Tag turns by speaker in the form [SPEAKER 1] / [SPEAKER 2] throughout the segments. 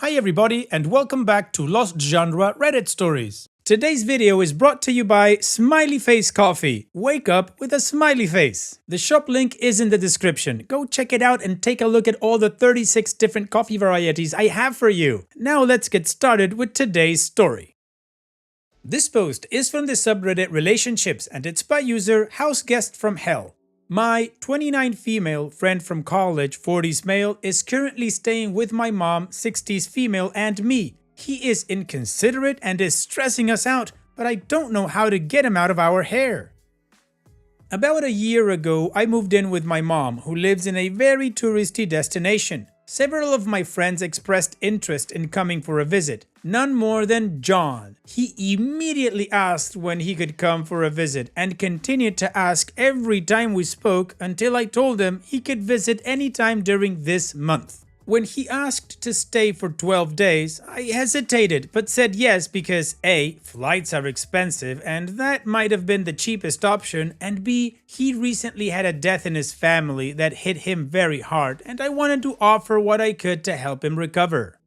[SPEAKER 1] Hi everybody and welcome back to Lost Genre Reddit Stories. Today's video is brought to you by Smiley Face Coffee. Wake up with a smiley face. The shop link is in the description. Go check it out and take a look at all the 36 different coffee varieties I have for you. Now let's get started with today's story. This post is from the subreddit Relationships and it's by user Houseguest from Hell. My 29 female friend from college, 40s male, is currently staying with my mom, 60s female, and me. He is inconsiderate and is stressing us out, but I don't know how to get him out of our hair. About a year ago, I moved in with my mom, who lives in a very touristy destination. Several of my friends expressed interest in coming for a visit, none more than John. He immediately asked when he could come for a visit and continued to ask every time we spoke until I told him he could visit anytime during this month. When he asked to stay for 12 days, I hesitated but said yes because A, flights are expensive and that might have been the cheapest option, and B, he recently had a death in his family that hit him very hard and I wanted to offer what I could to help him recover.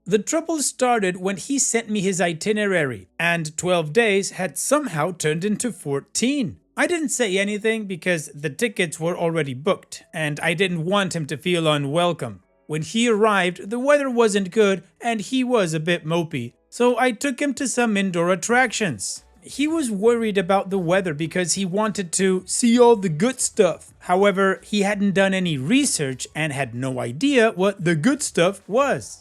[SPEAKER 1] The trouble started when he sent me his itinerary and 12 days had somehow turned into 14. I didn't say anything because the tickets were already booked and I didn't want him to feel unwelcome. When he arrived, the weather wasn't good and he was a bit mopey, so I took him to some indoor attractions. He was worried about the weather because he wanted to see all the good stuff. However, he hadn't done any research and had no idea what the good stuff was.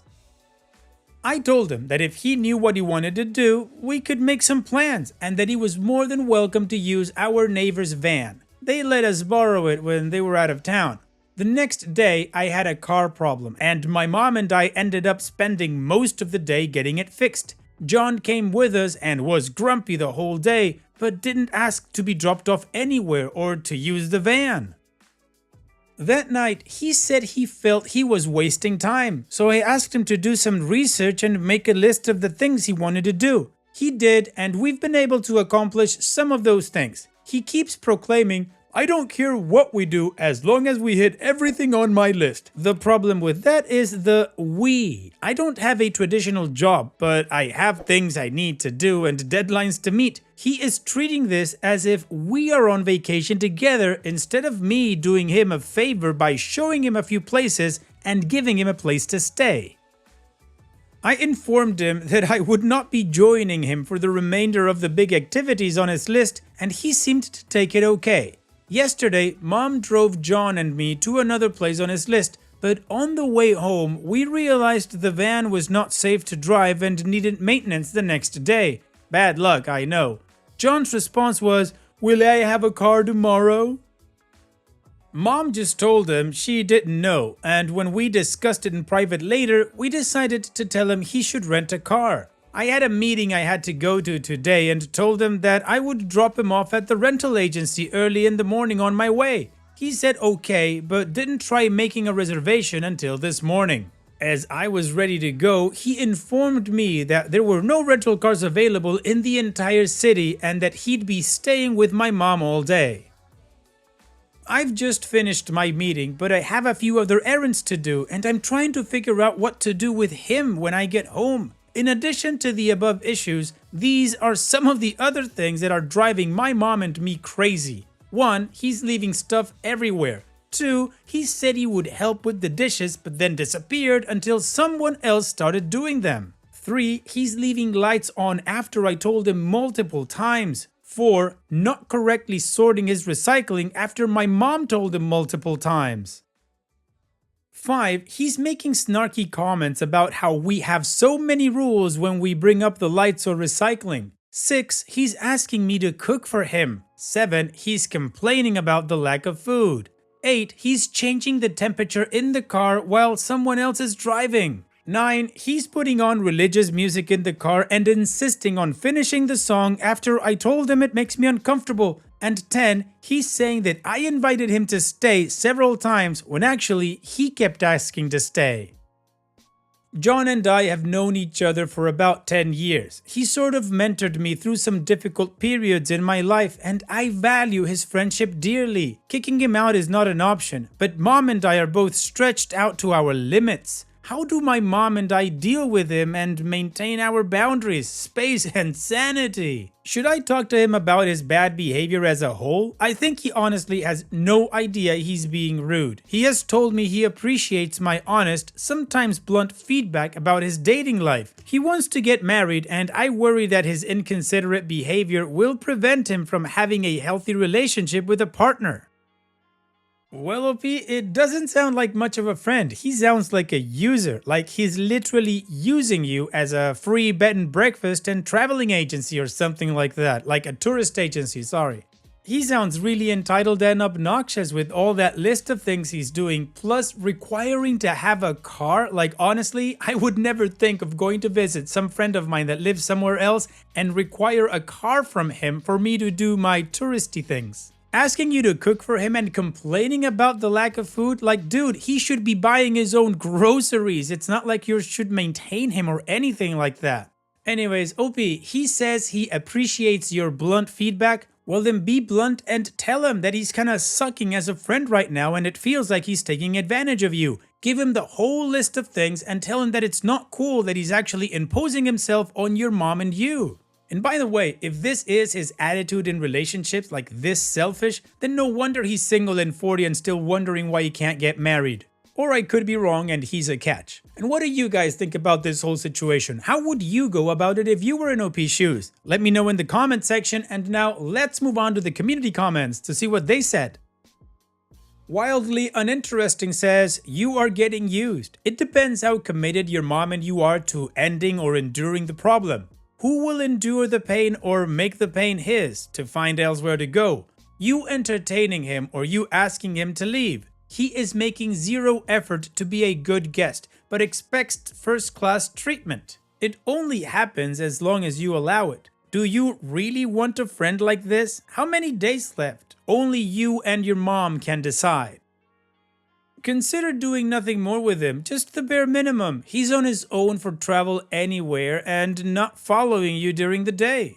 [SPEAKER 1] I told him that if he knew what he wanted to do, we could make some plans and that he was more than welcome to use our neighbor's van. They let us borrow it when they were out of town. The next day, I had a car problem and my mom and I ended up spending most of the day getting it fixed. John came with us and was grumpy the whole day, but didn't ask to be dropped off anywhere or to use the van. That night, he said he felt he was wasting time, so I asked him to do some research and make a list of the things he wanted to do. He did, and we've been able to accomplish some of those things. He keeps proclaiming, "I don't care what we do as long as we hit everything on my list." The problem with that is the we. I don't have a traditional job, but I have things I need to do and deadlines to meet. He is treating this as if we are on vacation together instead of me doing him a favor by showing him a few places and giving him a place to stay. I informed him that I would not be joining him for the remainder of the big activities on his list, and he seemed to take it okay. Yesterday, Mom drove John and me to another place on his list, but on the way home, we realized the van was not safe to drive and needed maintenance the next day. Bad luck, I know. John's response was, "Will I have a car tomorrow?" Mom just told him she didn't know, and when we discussed it in private later, we decided to tell him he should rent a car. I had a meeting I had to go to today and told him that I would drop him off at the rental agency early in the morning on my way. He said okay, but didn't try making a reservation until this morning. As I was ready to go, he informed me that there were no rental cars available in the entire city and that he'd be staying with my mom all day. I've just finished my meeting, but I have a few other errands to do and I'm trying to figure out what to do with him when I get home. In addition to the above issues, these are some of the other things that are driving my mom and me crazy. 1. He's leaving stuff everywhere. 2. He said he would help with the dishes but then disappeared until someone else started doing them. 3. He's leaving lights on after I told him multiple times. 4. Not correctly sorting his recycling after my mom told him multiple times. 5. He's making snarky comments about how we have so many rules when we bring up the lights or recycling. 6. He's asking me to cook for him. 7. He's complaining about the lack of food. 8. He's changing the temperature in the car while someone else is driving. 9. He's putting on religious music in the car and insisting on finishing the song after I told him it makes me uncomfortable. And 10. He's saying that I invited him to stay several times when actually he kept asking to stay. John and I have known each other for about 10 years. He sort of mentored me through some difficult periods in my life and I value his friendship dearly. Kicking him out is not an option, but Mom and I are both stretched out to our limits. How do my mom and I deal with him and maintain our boundaries, space, and sanity? Should I talk to him about his bad behavior as a whole? I think he honestly has no idea he's being rude. He has told me he appreciates my honest, sometimes blunt feedback about his dating life. He wants to get married, and I worry that his inconsiderate behavior will prevent him from having a healthy relationship with a partner. Well, OP, it doesn't sound like much of a friend. He sounds like a user, like he's literally using you as a free bed and breakfast and traveling agency or something like that, like a tourist agency, sorry. He sounds really entitled and obnoxious with all that list of things he's doing, plus requiring to have a car. Like honestly, I would never think of going to visit some friend of mine that lives somewhere else and require a car from him for me to do my touristy things. Asking you to cook for him and complaining about the lack of food? Like, dude, he should be buying his own groceries. It's not like you should maintain him or anything like that. Anyways, OP, he says he appreciates your blunt feedback. Well, then be blunt and tell him that he's kinda sucking as a friend right now and it feels like he's taking advantage of you. Give him the whole list of things and tell him that it's not cool that he's actually imposing himself on your mom and you. And by the way, if this is his attitude in relationships, like this selfish, then no wonder he's single and 40 and still wondering why he can't get married. Or I could be wrong and he's a catch. And what do you guys think about this whole situation? How would you go about it if you were in OP's shoes? Let me know in the comment section, and now let's move on to the community comments to see what they said. Wildly Uninteresting says, you are getting used. It depends how committed your mom and you are to ending or enduring the problem. Who will endure the pain or make the pain his to find elsewhere to go? You entertaining him or you asking him to leave? He is making zero effort to be a good guest, but expects first-class treatment. It only happens as long as you allow it. Do you really want a friend like this? How many days left? Only you and your mom can decide. Consider doing nothing more with him, just the bare minimum. He's on his own for travel anywhere and not following you during the day.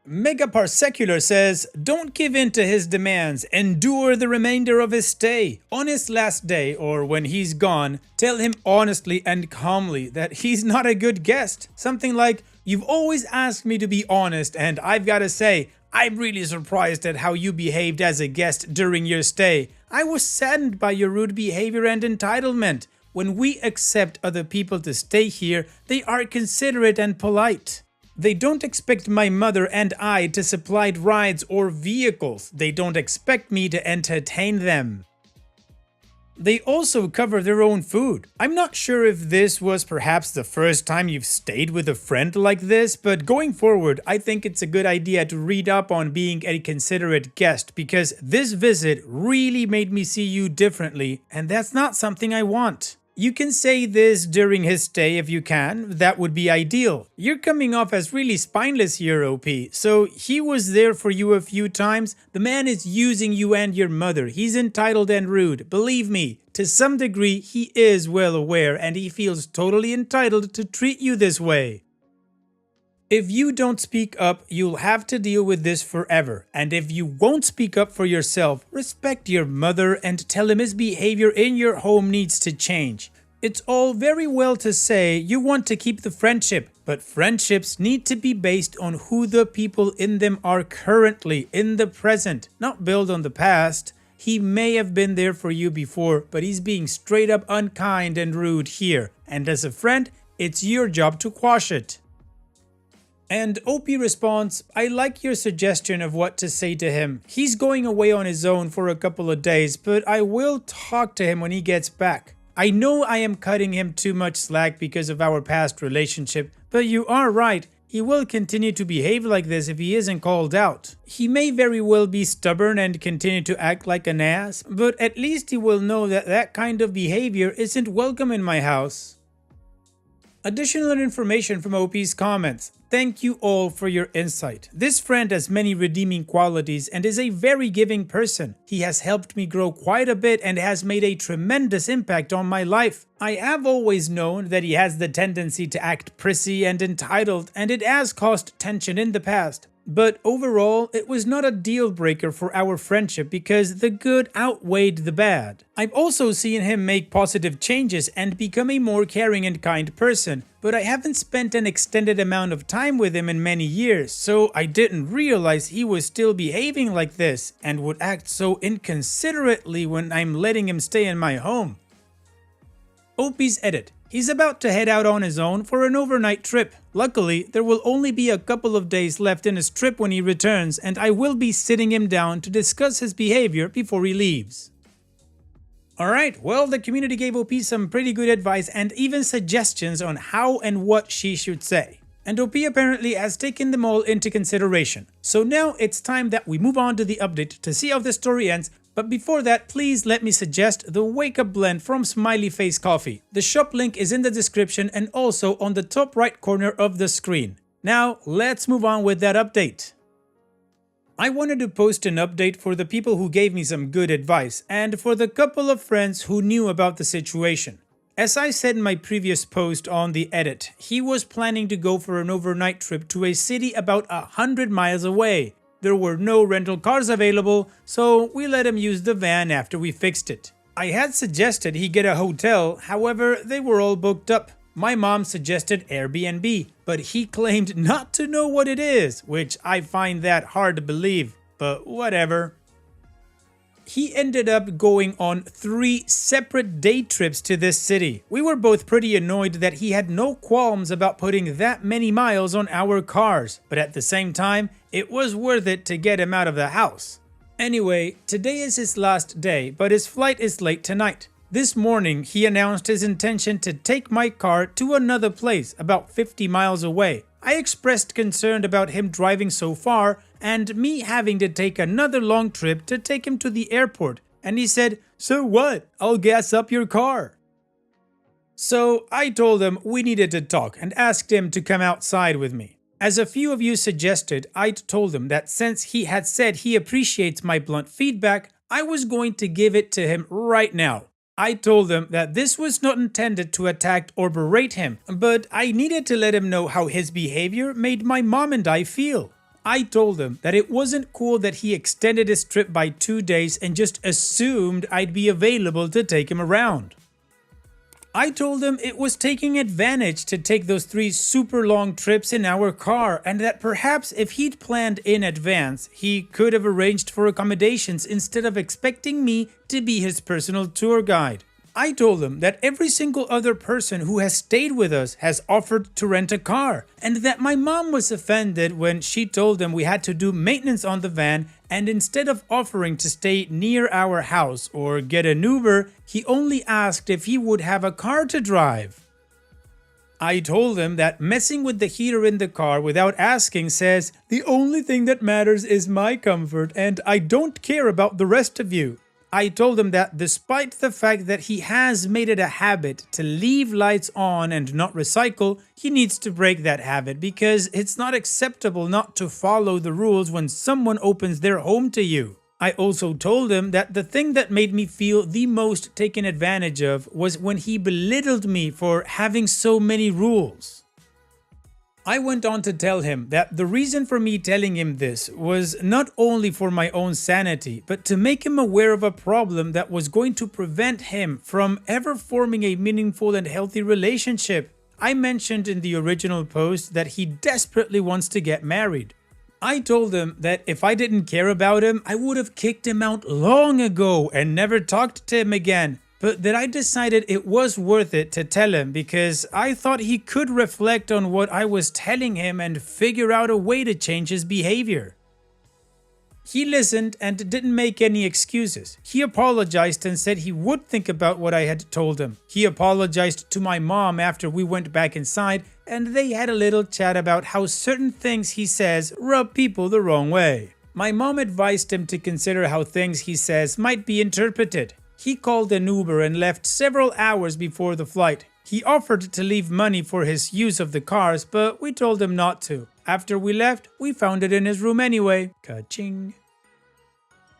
[SPEAKER 1] Megaparsecular says, don't give in to his demands, endure the remainder of his stay. On his last day, or when he's gone, tell him honestly and calmly that he's not a good guest. Something like, you've always asked me to be honest, and I've gotta say, I'm really surprised at how you behaved as a guest during your stay. I was saddened by your rude behavior and entitlement. When we accept other people to stay here, they are considerate and polite. They don't expect my mother and I to supply rides or vehicles. They don't expect me to entertain them. They also cover their own food. I'm not sure if this was perhaps the first time you've stayed with a friend like this, but going forward, I think it's a good idea to read up on being a considerate guest, because this visit really made me see you differently, and that's not something I want. You can say this during his stay if you can, that would be ideal. You're coming off as really spineless here, OP. So he was there for you a few times. The man is using you and your mother. He's entitled and rude. Believe me, to some degree he is well aware and he feels totally entitled to treat you this way. If you don't speak up, you'll have to deal with this forever. And if you won't speak up for yourself, respect your mother and tell him his behavior in your home needs to change. It's all very well to say you want to keep the friendship, but friendships need to be based on who the people in them are currently, in the present, not built on the past. He may have been there for you before, but he's being straight up unkind and rude here. And as a friend, it's your job to quash it. And OP responds, I like your suggestion of what to say to him. He's going away on his own for a couple of days, but I will talk to him when he gets back. I know I am cutting him too much slack because of our past relationship, but you are right. He will continue to behave like this if he isn't called out. He may very well be stubborn and continue to act like an ass, but at least he will know that that kind of behavior isn't welcome in my house. Additional information from OP's comments. Thank you all for your insight. This friend has many redeeming qualities and is a very giving person. He has helped me grow quite a bit and has made a tremendous impact on my life. I have always known that he has the tendency to act prissy and entitled, and it has caused tension in the past. But overall, it was not a deal breaker for our friendship because the good outweighed the bad. I've also seen him make positive changes and become a more caring and kind person, but I haven't spent an extended amount of time with him in many years, so I didn't realize he was still behaving like this and would act so inconsiderately when I'm letting him stay in my home. OP's edit. He's about to head out on his own for an overnight trip. Luckily, there will only be a couple of days left in his trip when he returns, and I will be sitting him down to discuss his behavior before he leaves. Alright, well, the community gave OP some pretty good advice and even suggestions on how and what she should say. And OP apparently has taken them all into consideration. So now it's time that we move on to the update to see how the story ends. But before that, please let me suggest the Wake Up Blend from Smiley Face Coffee. The shop link is in the description and also on the top right corner of the screen. Now, let's move on with that update. I wanted to post an update for the people who gave me some good advice and for the couple of friends who knew about the situation. As I said in my previous post on the edit, he was planning to go for an overnight trip to a city about 100 miles away. There were no rental cars available, so we let him use the van after we fixed it. I had suggested he get a hotel, however, they were all booked up. My mom suggested Airbnb, but he claimed not to know what it is, which I find that hard to believe, but whatever. He ended up going on 3 separate day trips to this city. We were both pretty annoyed that he had no qualms about putting that many miles on our cars, but at the same time, it was worth it to get him out of the house. Anyway, today is his last day, but his flight is late tonight. This morning, he announced his intention to take my car to another place about 50 miles away. I expressed concern about him driving so far and me having to take another long trip to take him to the airport, and he said, "So what? I'll gas up your car." So I told him we needed to talk and asked him to come outside with me. As a few of you suggested, I'd told him that since he had said he appreciates my blunt feedback, I was going to give it to him right now. I told him that this was not intended to attack or berate him, but I needed to let him know how his behavior made my mom and I feel. I told him that it wasn't cool that he extended his trip by 2 days and just assumed I'd be available to take him around. I told him it was taking advantage to take those 3 super long trips in our car and that perhaps if he'd planned in advance, he could have arranged for accommodations instead of expecting me to be his personal tour guide. I told him that every single other person who has stayed with us has offered to rent a car, and that my mom was offended when she told him we had to do maintenance on the van, and instead of offering to stay near our house or get an Uber, he only asked if he would have a car to drive. I told him that messing with the heater in the car without asking says, "The only thing that matters is my comfort and I don't care about the rest of you." I told him that despite the fact that he has made it a habit to leave lights on and not recycle, he needs to break that habit because it's not acceptable not to follow the rules when someone opens their home to you. I also told him that the thing that made me feel the most taken advantage of was when he belittled me for having so many rules. I went on to tell him that the reason for me telling him this was not only for my own sanity, but to make him aware of a problem that was going to prevent him from ever forming a meaningful and healthy relationship. I mentioned in the original post that he desperately wants to get married. I told him that if I didn't care about him, I would have kicked him out long ago and never talked to him again. But that I decided it was worth it to tell him because I thought he could reflect on what I was telling him and figure out a way to change his behavior. He listened and didn't make any excuses. He apologized and said he would think about what I had told him. He apologized to my mom after we went back inside, and they had a little chat about how certain things he says rub people the wrong way. My mom advised him to consider how things he says might be interpreted. He called an Uber and left several hours before the flight. He offered to leave money for his use of the cars, but we told him not to. After we left, we found it in his room anyway. Ka-ching.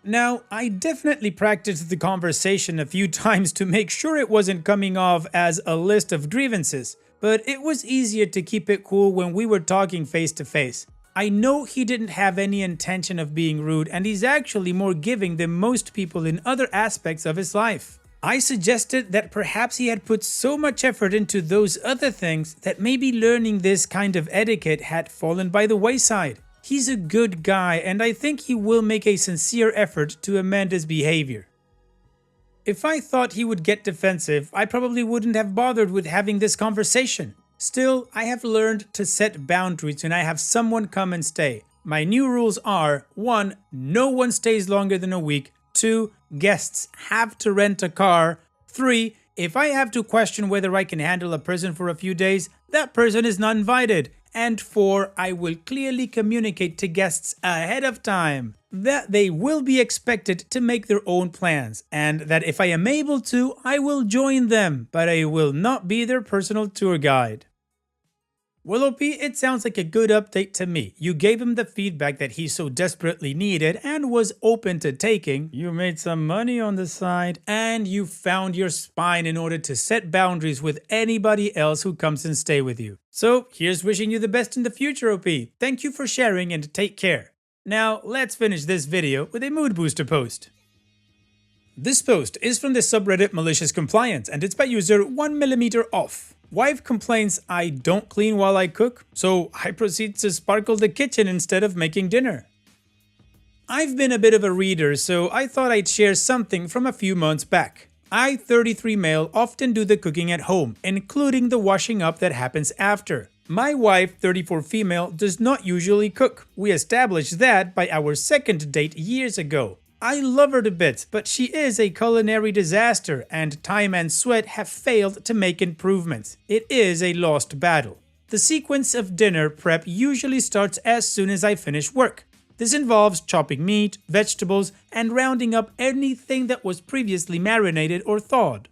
[SPEAKER 1] Now, I definitely practiced the conversation a few times to make sure it wasn't coming off as a list of grievances, but it was easier to keep it cool when we were talking face to face. I know he didn't have any intention of being rude, and he's actually more giving than most people in other aspects of his life. I suggested that perhaps he had put so much effort into those other things that maybe learning this kind of etiquette had fallen by the wayside. He's a good guy, and I think he will make a sincere effort to amend his behavior. If I thought he would get defensive, I probably wouldn't have bothered with having this conversation. Still, I have learned to set boundaries when I have someone come and stay. My new rules are: 1. No one stays longer than a week. 2. Guests have to rent a car. 3. If I have to question whether I can handle a person for a few days, that person is not invited. And 4. I will clearly communicate to guests ahead of time that they will be expected to make their own plans, and that if I am able to, I will join them, but I will not be their personal tour guide. Well, OP, it sounds like a good update to me. You gave him the feedback that he so desperately needed and was open to taking. You made some money on the side, and you found your spine in order to set boundaries with anybody else who comes and stay with you. So here's wishing you the best in the future, OP. Thank you for sharing and take care. Now let's finish this video with a mood booster post. This post is from the subreddit Malicious Compliance, and it's by user 1mm off. Wife complains I don't clean while I cook, so I proceed to sparkle the kitchen instead of making dinner. I've been a bit of a reader, so I thought I'd share something from a few months back. I, 33 male, often do the cooking at home, including the washing up that happens after. My wife, 34 female, does not usually cook. We established that by our second date years ago. I love her to bits, but she is a culinary disaster, and time and sweat have failed to make improvements. It is a lost battle. The sequence of dinner prep usually starts as soon as I finish work. This involves chopping meat, vegetables, and rounding up anything that was previously marinated or thawed.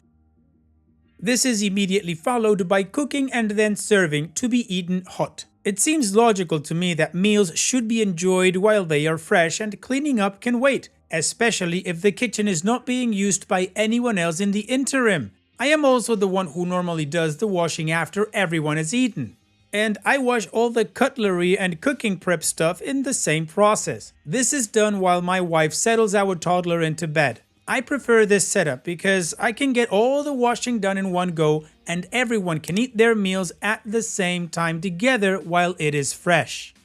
[SPEAKER 1] This is immediately followed by cooking and then serving to be eaten hot. It seems logical to me that meals should be enjoyed while they are fresh, and cleaning up can wait, especially if the kitchen is not being used by anyone else in the interim. I am also the one who normally does the washing after everyone has eaten. And I wash all the cutlery and cooking prep stuff in the same process. This is done while my wife settles our toddler into bed. I prefer this setup because I can get all the washing done in one go, and everyone can eat their meals at the same time together while it is fresh.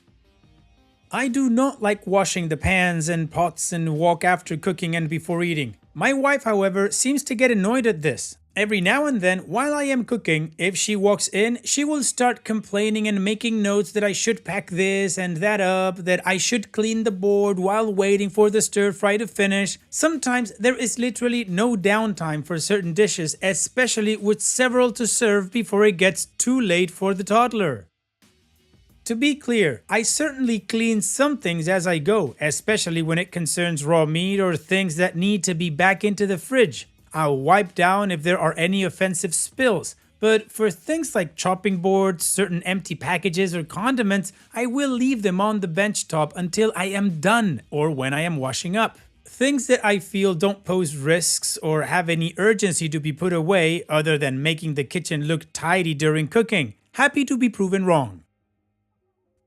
[SPEAKER 1] I do not like washing the pans and pots and wok after cooking and before eating. My wife, however, seems to get annoyed at this. Every now and then, while I am cooking, if she walks in, she will start complaining and making notes that I should pack this and that up, that I should clean the board while waiting for the stir fry to finish. Sometimes there is literally no downtime for certain dishes, especially with several to serve before it gets too late for the toddler. To be clear, I certainly clean some things as I go, especially when it concerns raw meat or things that need to be back into the fridge. I'll wipe down if there are any offensive spills, but for things like chopping boards, certain empty packages or condiments, I will leave them on the bench top until I am done or when I am washing up. Things that I feel don't pose risks or have any urgency to be put away other than making the kitchen look tidy during cooking. Happy to be proven wrong.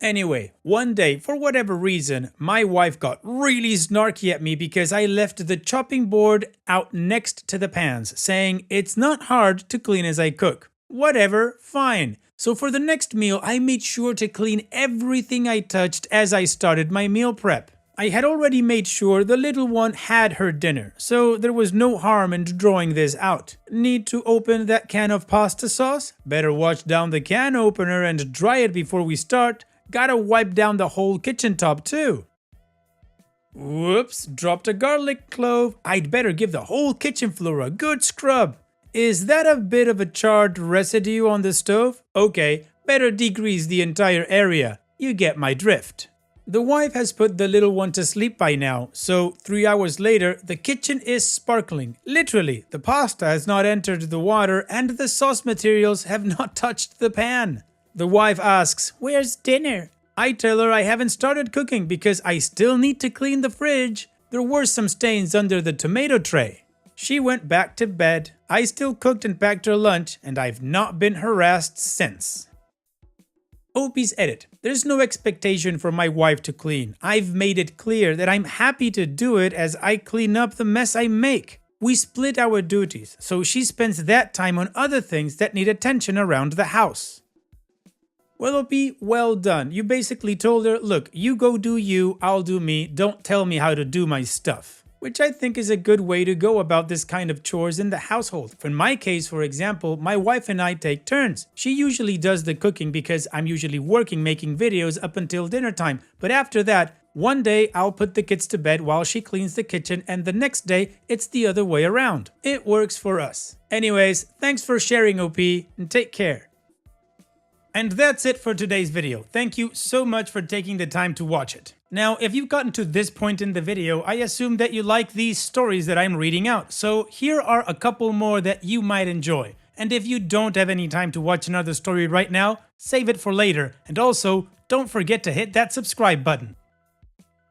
[SPEAKER 1] Anyway, one day, for whatever reason, my wife got really snarky at me because I left the chopping board out next to the pans, saying it's not hard to clean as I cook. Whatever, fine. So for the next meal, I made sure to clean everything I touched as I started my meal prep. I had already made sure the little one had her dinner, so there was no harm in drawing this out. Need to open that can of pasta sauce? Better wash down the can opener and dry it before we start. Gotta wipe down the whole kitchen top too. Whoops, dropped a garlic clove. I'd better give the whole kitchen floor a good scrub. Is that a bit of a charred residue on the stove? Okay, better degrease the entire area. You get my drift. The wife has put the little one to sleep by now, so 3 hours later, the kitchen is sparkling. Literally, the pasta has not entered the water and the sauce materials have not touched the pan. The wife asks, "Where's dinner?" I tell her I haven't started cooking because I still need to clean the fridge. There were some stains under the tomato tray. She went back to bed. I still cooked and packed her lunch, and I've not been harassed since. OP's edit. There's no expectation for my wife to clean. I've made it clear that I'm happy to do it as I clean up the mess I make. We split our duties, so she spends that time on other things that need attention around the house. Well, OP, well done. You basically told her, look, you go do you, I'll do me, don't tell me how to do my stuff. Which I think is a good way to go about this kind of chores in the household. In my case, for example, my wife and I take turns. She usually does the cooking because I'm usually working making videos up until dinner time. But after that, one day I'll put the kids to bed while she cleans the kitchen, and the next day it's the other way around. It works for us. Anyways, thanks for sharing, OP, and take care. And that's it for today's video. Thank you so much for taking the time to watch it. Now, if you've gotten to this point in the video, I assume that you like these stories that I'm reading out. So here are a couple more that you might enjoy. And if you don't have any time to watch another story right now, save it for later. And also, don't forget to hit that subscribe button.